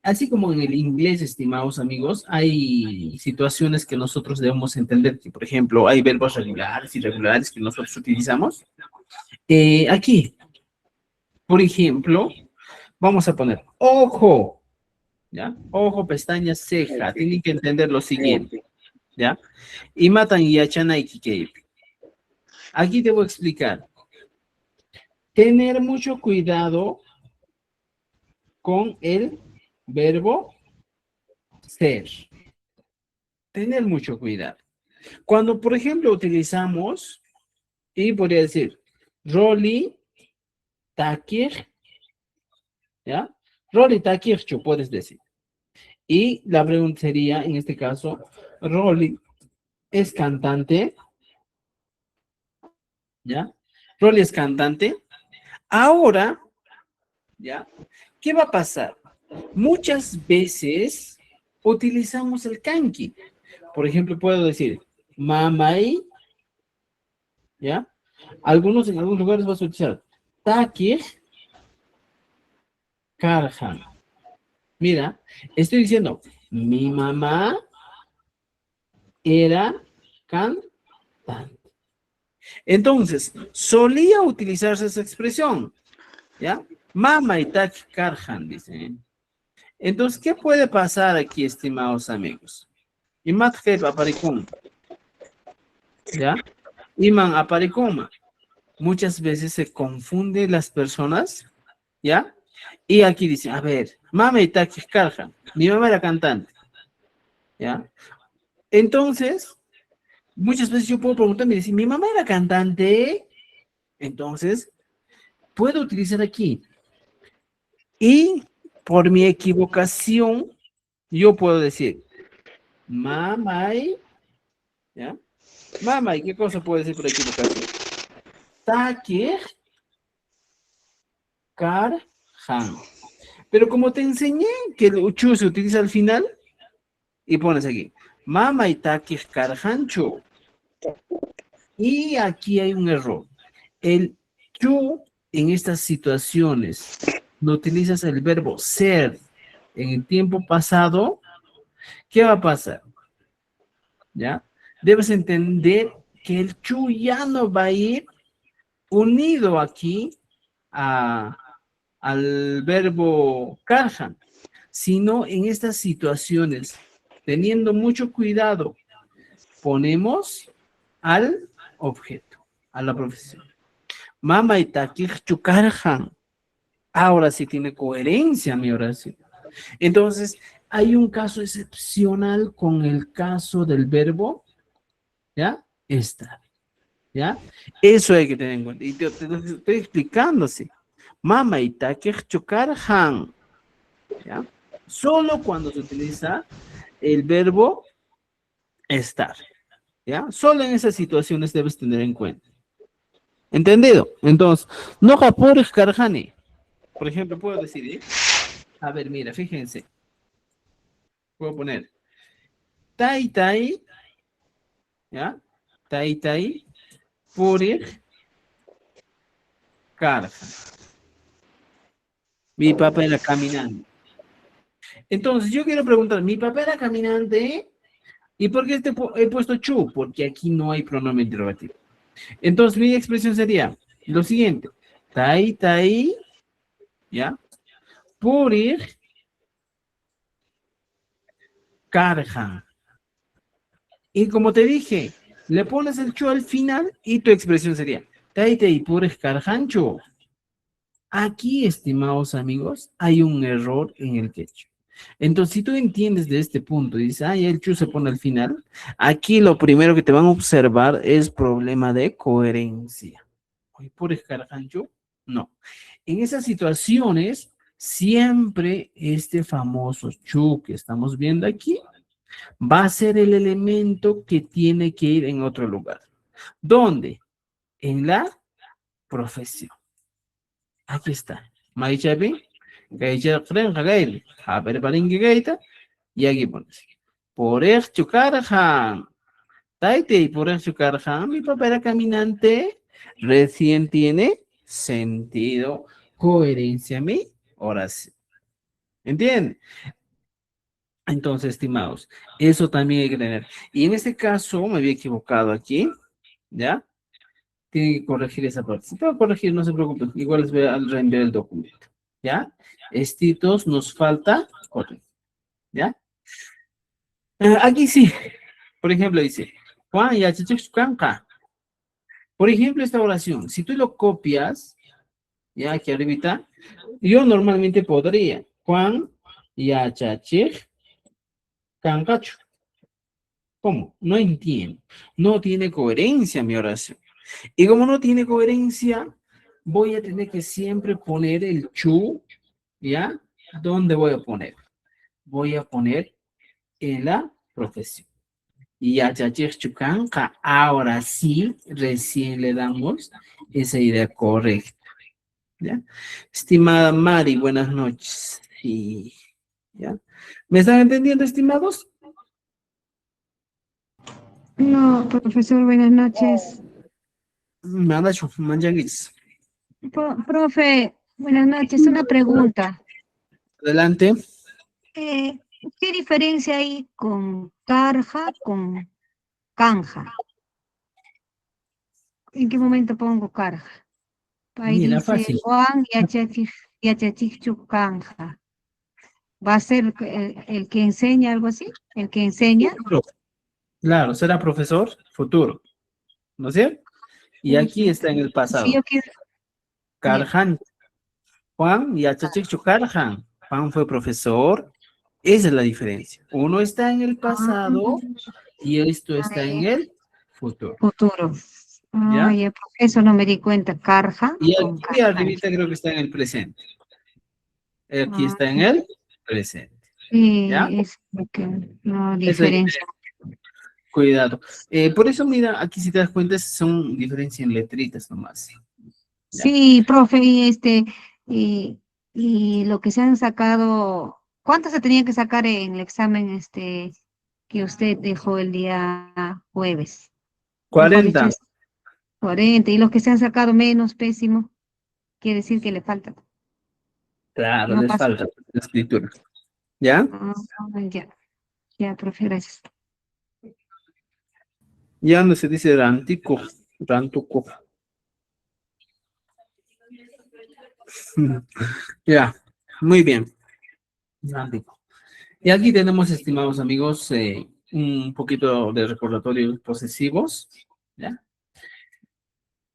Así como en el inglés, estimados amigos, hay situaciones que nosotros debemos entender, que por ejemplo hay verbos regulares y irregulares que nosotros utilizamos. Aquí, por ejemplo, vamos a poner ojo, ¿ya? Ojo, pestaña, ceja. Tienen que entender lo siguiente, ¿ya? Y matan y achana y kikei. Aquí debo explicar. Tener mucho cuidado con el verbo ser. Tener mucho cuidado. Cuando, por ejemplo, utilizamos, y podría decir, Roli, Takir, ¿ya? Roli, Takir, puedes decir. Y la pregunta sería, en este caso, Roli es cantante, ¿ya? Roli es cantante. Ahora, ¿ya? ¿Qué va a pasar? Muchas veces utilizamos el kanki. Por ejemplo, puedo decir, mamai, ¿ya? En algunos lugares vas a utilizar Takir Karhan. Mira, estoy diciendo, mi mamá era cantante. Entonces, solía utilizarse esa expresión, ¿ya? Mama y Takir Karhan, dice. Entonces, ¿qué puede pasar aquí, estimados amigos? Imat aparicum, ¿ya? Iman aparicuma. Muchas veces se confunden las personas, ¿ya? Y aquí dice, a ver, mama y Takis Karhan. Mi mamá era cantante, ¿ya? Entonces, muchas veces yo puedo preguntarme y decir, mi mamá era cantante. Entonces, puedo utilizar aquí. Y por mi equivocación, yo puedo decir, mamá, ¿ya? Mamá, ¿y qué cosa puedo decir por equivocación? Takir Karhan. Pero como te enseñé que el uchu se utiliza al final, y pones aquí, Mama y Takir Karhancho. Y aquí hay un error. El chu en estas situaciones no utilizas el verbo ser en el tiempo pasado, ¿qué va a pasar? ¿Ya? Debes entender que el chu ya no va a ir unido aquí al verbo karhan, sino en estas situaciones, teniendo mucho cuidado, ponemos al objeto, a la profesión. Mama y takir chukarhan. Ahora sí tiene coherencia mi oración. Entonces, hay un caso excepcional con el caso del verbo, ¿ya? Estar, ¿ya? Eso hay que tener en cuenta. Y te estoy explicando así. Mama y takir chukarhan, ¿ya? Solo cuando se utiliza el verbo estar, ¿ya? Solo en esas situaciones debes tener en cuenta. ¿Entendido? Entonces, no japur karhani. Por ejemplo, puedo decir, ¿eh? A ver, mira, fíjense. Puedo poner tai tai, ¿ya? Tai tai, purir, karhan. Mi papá era caminante. Entonces, yo quiero preguntar, ¿mi papá era caminante? ¿Y por qué he puesto chu? Porque aquí no hay pronombre interrogativo. Entonces, mi expresión sería lo siguiente. Tai, tai, ¿ya? Purir, karjan. Y como te dije, le pones el chu al final y tu expresión sería tai, tai, purir, karjan, chu. Aquí, estimados amigos, hay un error en el quechua. Entonces, si tú entiendes de este punto y dices, ay, el chu se pone al final, aquí lo primero que te van a observar es problema de coherencia. ¿Por escarjancho? No. En esas situaciones, siempre este famoso chu que estamos viendo aquí va a ser el elemento que tiene que ir en otro lugar. ¿Dónde? En la profesión. Aquí está. Maichapi, Gaicha Kren Hagail, Haber Baringi Gaita, y aquí pones. Por Chukarjan. Taite, y por Chukarjan, mi papá era caminante, recién tiene sentido, coherencia mi oración. ¿Entienden? Entonces, estimados, eso también hay que tener. Y en este caso, me había equivocado aquí, ¿ya? Tienen que corregir esa parte. Si puedo corregir, no se preocupen. Igual les voy a reenviar el documento. ¿Ya? Estitos nos falta corregir. ¿Ya? Aquí sí. Por ejemplo, dice, Juan ya chichucanca. Por ejemplo, esta oración, si tú lo copias, ya aquí arribita, yo normalmente podría, Juan ya chachich cancacho. ¿Cómo? No entiendo. No tiene coherencia mi oración. Y como no tiene coherencia, voy a tener que siempre poner el chu, ¿ya? ¿Dónde voy a poner? Voy a poner en la profesión. Y ya, chucanca, ahora sí, recién le damos esa idea correcta, ¿ya? Estimada Mari, buenas noches. Sí, ¿ya? ¿Me están entendiendo, estimados? No, profesor, buenas noches. Me han hecho manjanguis. Profe, buenas noches. Una pregunta. Adelante. ¿Qué diferencia hay con carja, con canja? ¿En qué momento pongo carja? Ahí Mira, dice fácil. Juan Yachachichu canja. ¿Va a ser el que enseña algo así? ¿El que enseña? Claro, será profesor futuro, ¿no es cierto? Y aquí está en el Si pasado. yo quiero... Carjan. Juan Yachachichu Carjan. Juan fue profesor. Esa es la diferencia. Uno está en el pasado y esto está en el futuro. Futuro. ¿Ya? Ya, eso no me di cuenta. Carja Y con aquí arribita creo que está en el presente. Aquí está en el presente. Sí, ¿Ya? es lo que no Eso hay que diferencia. tener cuidado. Por eso, mira, aquí si te das cuenta, son diferencias en letritas nomás. ¿Ya? Sí, profe, y lo que se han sacado, ¿cuánto se tenía que sacar en el examen que usted dejó el día jueves? Mejor dicho, 40. 40, y los que se han sacado menos, pésimo, quiere decir que le falta. Claro, No les pasa. falta la escritura. ¿Ya? Ya, profe, gracias. Ya no se dice rantico, rantuco. Ya, muy bien. Rantico. Y aquí tenemos, estimados amigos, un poquito de recordatorios posesivos. ¿Ya?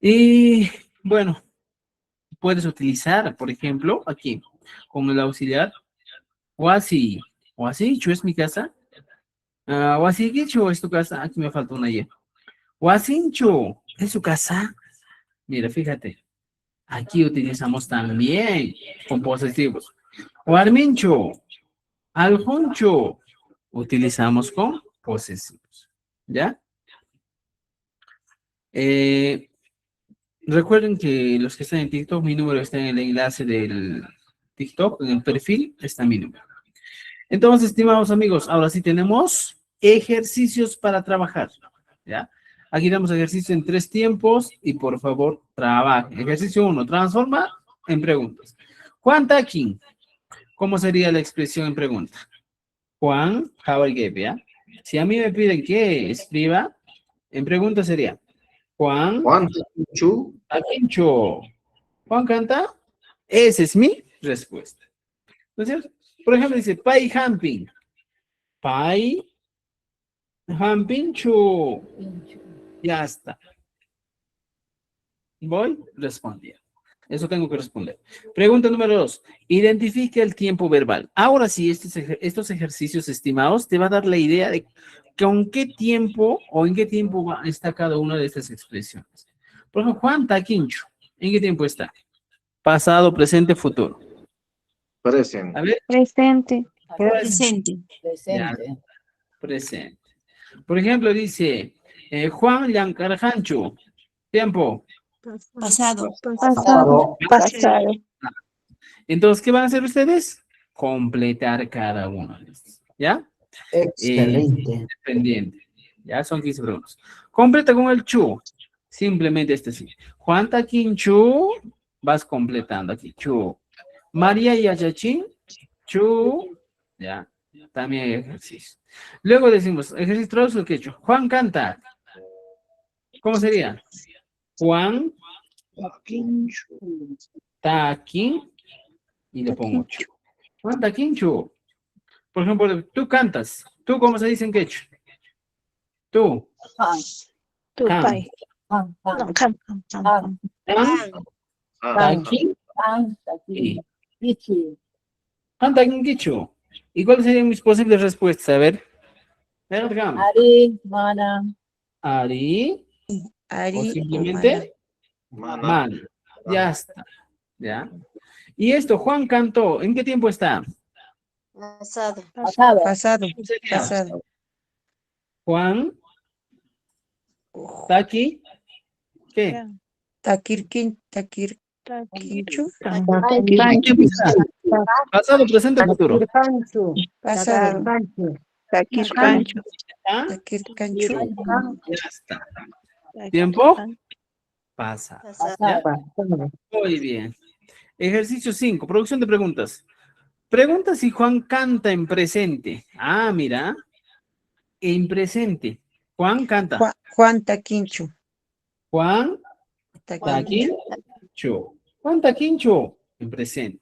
Y bueno, puedes utilizar, por ejemplo, aquí, con el auxiliar, Wasi, Chu es mi casa. Wasi Gichu es tu casa. Aquí me falta una Y. Wasinchu es su casa. Mira, fíjate. Aquí utilizamos también con posesivos. Warminchu, Aljunchu, utilizamos con posesivos. ¿Ya? Recuerden que los que están en TikTok, mi número está en el enlace del TikTok, en el perfil está mi número. Entonces, estimados amigos, ahora sí tenemos ejercicios para trabajar. ¿Ya? Aquí damos ejercicio en 3 tiempos y por favor, trabajen. Ejercicio 1, transforma en preguntas. Juan Takin. ¿Cómo sería la expresión en pregunta? Juan, how I get, ¿ya? Si a mí me piden que escriba, en pregunta sería Juan Chu. Takincho. ¿Juan canta? Esa es mi respuesta. ¿No es cierto? Por ejemplo, dice Pai Hamping. Pai Hamping Chu. Ya está. Voy respondiendo. Eso tengo que responder. Pregunta número 2. Identifique el tiempo verbal. Ahora sí, estos ejercicios estimados te va a dar la idea de con qué tiempo o en qué tiempo está cada una de estas expresiones. Por ejemplo, Juan Taquincho. ¿En qué tiempo está? Pasado, presente, futuro. Presente. A ver. Presente. Presente. Presente. Presente. Por ejemplo, dice Juan Yancarjancho. Tiempo. Pasado. Pasado. Pasado. Entonces, ¿qué van a hacer ustedes? Completar cada uno de estos. ¿Ya? Excelente. Pendiente. Ya son 15 preguntas. Completa con el chu. Simplemente este sí. Juan Taquín chu. Vas completando aquí. Chu. María Yachachín. Chu. Ya. También hay ejercicio. Luego decimos, ejercicio traducción que he hecho. Juan canta. ¿Cómo sería? Juan Taquín. Y le pongo chu. Juan Taquín chu. Por ejemplo, tú cantas. ¿Tú cómo se dice en quechua? Tú. Tu Can. pai. Pan, pan, No, can, can, can, pan, can. Taquín. pan, aquí. Pichi. Juan Taquín quichu. ¿Y cuáles serían mis posibles respuestas? A ver. Vergam. Ari, mana. Ari. O Ari. simplemente Mana. man. Ya está. ¿Ya? Y esto, Juan cantó. ¿En qué tiempo está? Pasado. Pasado. Pasado. ¿Cómo sería? Pasado. Juan. Taqui. ¿Qué? Takirkin. Takirkinchu. ¿En qué tiempo está? Pasado, presente, futuro. Pancho. Pasado. Pancho. Takirkanchu. ¿Ah? Takirkanchu. Ya está. ¿Tiempo? Pasa. Pasado. Muy bien. Ejercicio 5. Producción de preguntas. Pregunta si Juan canta en presente. Ah, mira. En presente. Juan canta. Juan Taquinchu. Juan Taquinchu. Taquincho. Juan Taquincho. En presente.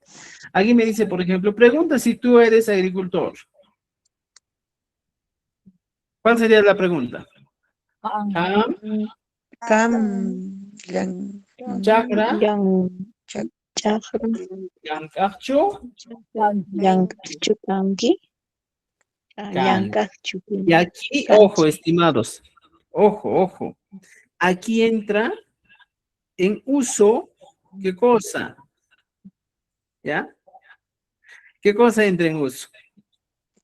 Aquí me dice, por ejemplo, pregunta si tú eres agricultor. ¿Cuál sería la pregunta? Cam, Cam. Yang. chakra, Chakra. yancacho, Yankachukangi. y aquí, ojo, estimados, ojo, aquí entra en uso, ¿qué cosa? ¿Ya? ¿Qué cosa entra en uso?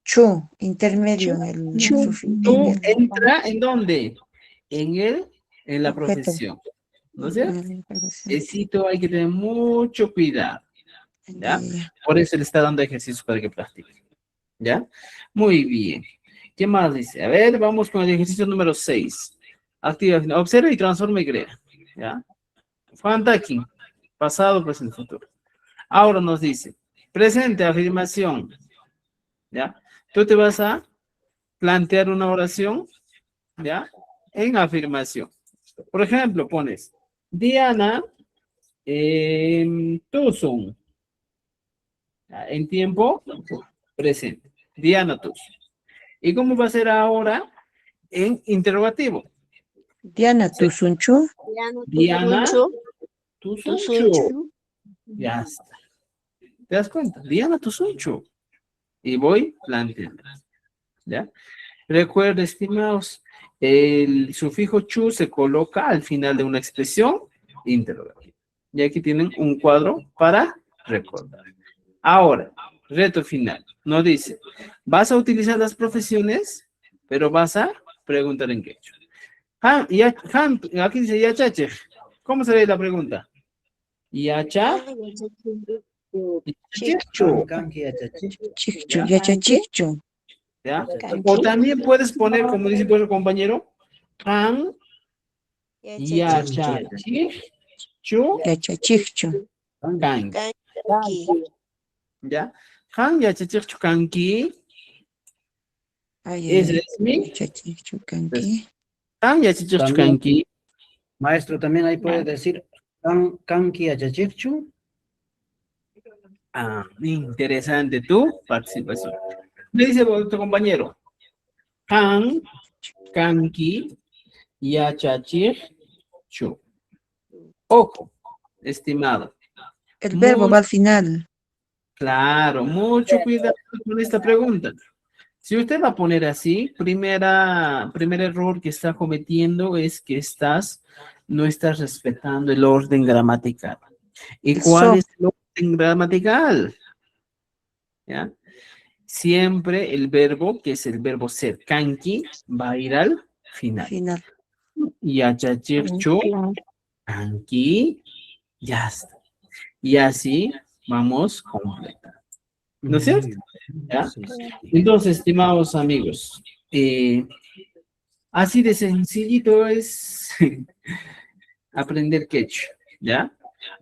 Chu. Intermedio en el sufijo. Tú entra ¿en dónde? En la Objeto. profesión. ¿No es cierto? Esito hay que tener mucho cuidado. ¿Ya? Por eso le está dando ejercicios para que practique. ¿Ya? Muy bien. ¿Qué más dice? A ver, vamos con el ejercicio número 6. Activa, observa y transforma y crea. ¿Ya? Juan Taquín. Pasado, presente, futuro. Ahora nos dice, presente, afirmación. ¿Ya? Tú te vas a plantear una oración, ¿ya? En afirmación. Por ejemplo, pones, Diana, Tucson. En tiempo presente. Diana Tucson. ¿Y cómo va a ser ahora en interrogativo? Diana Tusunchu. Diana Tusunchu. Ya está. ¿Te das cuenta? Diana Tusunchu. Y voy planteando. ¿Ya? Recuerda, estimados, el sufijo chu se coloca al final de una expresión interrogativa. Y aquí tienen un cuadro para recordar. Ahora, reto final. Nos dice, vas a utilizar las profesiones, pero vas a preguntar en quechua. Aquí dice yachache. ¿Cómo se ve la pregunta? Yacha. Chichu. Chichu. Yachachichu. ¿Ya? O también puedes poner, como dice vuestro compañero, Can, Yachachichu, Yachachichu. Can. Kanki. ¿Ya? Han yachachichu kanki. Ese es mi. Han yachachichu También. kanki. Maestro, también ahí puede decir kanki achachirchu. Ah, interesante tu participación. Me dice tu compañero. Han, kanki, yachachichu. Ojo, estimado. El verbo va al final. Claro, mucho cuidado con esta pregunta. Si usted va a poner así, primer error que está cometiendo es que no estás respetando el orden gramatical. ¿Y El cuál so. es el orden gramatical? ¿Ya? Siempre el verbo, que es el verbo ser, kanki, va a ir al final. Final. Y achachirchu, kanki, ya está. Y así vamos completando. ¿No es cierto? ¿Ya? Entonces, estimados amigos, así de sencillito es aprender quechua, ¿ya?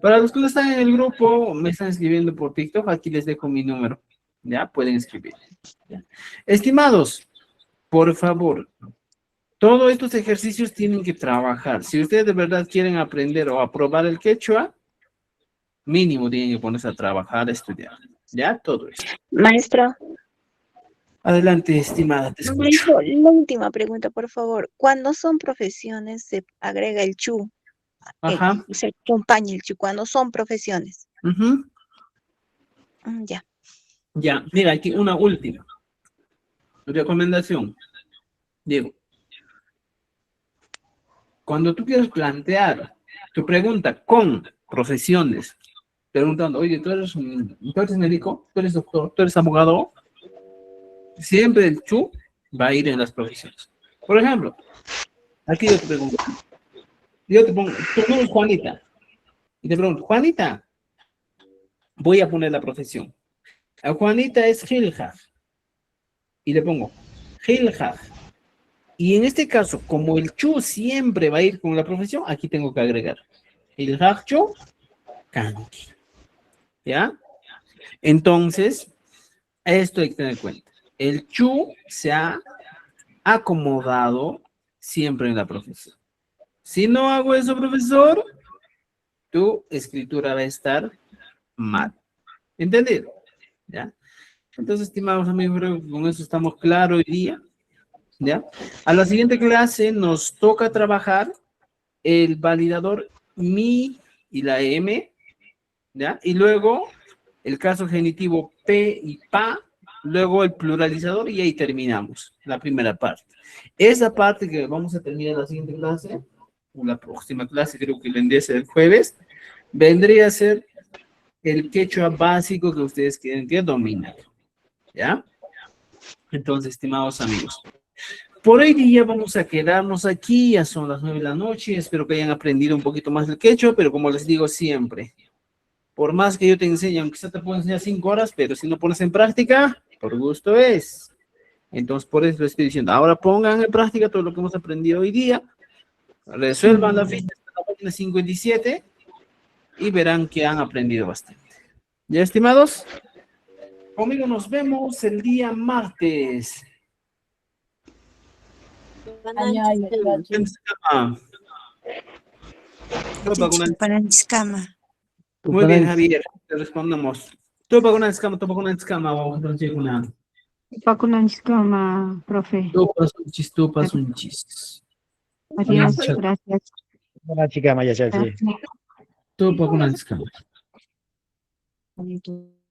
Para los que no están en el grupo, me están escribiendo por TikTok, aquí les dejo mi número, ¿ya? Pueden escribir. ¿Ya? Estimados, por favor, todos estos ejercicios tienen que trabajar. Si ustedes de verdad quieren aprender o aprobar el quechua, mínimo tienen que ponerse a trabajar, a estudiar, ¿ya? Todo eso. Maestro, Adelante, estimada, te escucho. maestro, la última pregunta, por favor. Cuando son profesiones, se agrega el chu. Ajá. Se acompaña el chu. Cuando son profesiones. Ujú. Ya. Ya, mira, aquí una última recomendación. Diego, cuando tú quieres plantear tu pregunta con profesiones, preguntando, oye, tú eres médico, tú eres doctor, tú eres abogado, siempre el chu va a ir en las profesiones. Por ejemplo, aquí yo te pregunto, yo te pongo, tu nombre es Juanita, y te pregunto, Juanita, voy a poner la profesión. A Juanita es Gilja, y le pongo Gilja. Y en este caso, como el chu siempre va a ir con la profesión, aquí tengo que agregar el chu kanki. ¿Ya? Entonces, esto hay que tener en cuenta. El chu se ha acomodado siempre en la profesión. Si no hago eso, profesor, tu escritura va a estar mal. ¿Entendido? ¿Ya? Entonces, estimados amigos, creo que con eso estamos claros hoy día. ¿Ya? A la siguiente clase nos toca trabajar el validador mi y la m, ¿ya? Y luego el caso genitivo p y pa, luego el pluralizador y ahí terminamos la primera parte. Esa parte que vamos a terminar en la siguiente clase, o la próxima clase, creo que vendría a ser el jueves, vendría a ser el quechua básico que ustedes quieren que dominen, ¿ya? Entonces, estimados amigos, por hoy día vamos a quedarnos aquí, ya son las 9 de la noche, espero que hayan aprendido un poquito más del quechua, pero como les digo siempre, por más que yo te enseñe, aunque quizá te puedo enseñar 5 horas, pero si no pones en práctica, por gusto es. Entonces, por eso lo estoy diciendo, ahora pongan en práctica todo lo que hemos aprendido hoy día, resuelvan la ficha de la página 57 y verán que han aprendido bastante. ¿Ya, estimados? Conmigo nos vemos el día martes. Muy bien, Javier, te respondemos. Topa con una escama, vamos a hacer una. Profe. Topas un chis. Adiós, gracias. Buena chica, Maya Chachi. Topa con una escama. Gracias.